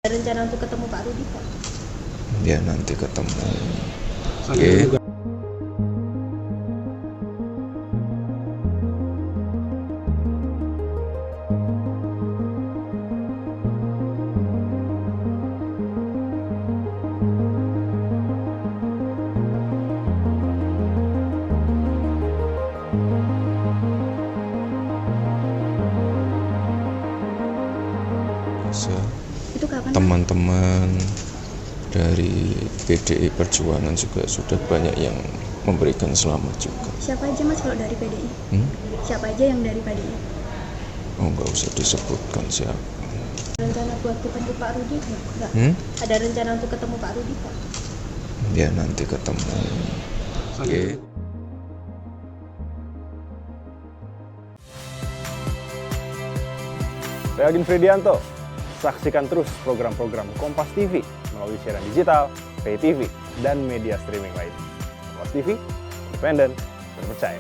Ada rencana untuk ketemu Pak Rudi, Pak? Ya nanti ketemu. Oke. Itu kapan, Pak? Teman-teman dari PDI Perjuangan juga sudah banyak yang memberikan selamat juga. Siapa aja, Mas, kalau dari PDI? Siapa aja yang dari PDI? Oh, nggak usah disebutkan siapa. Rencana buat ketemu Pak Rudi nggak? Ada rencana untuk ketemu Pak Rudi, Pak? Ya nanti ketemu. Oke. Saya Agin Fridianto. Saksikan terus program-program Kompas TV melalui siaran digital, pay TV, dan media streaming lain. Kompas TV, independen, terpercaya.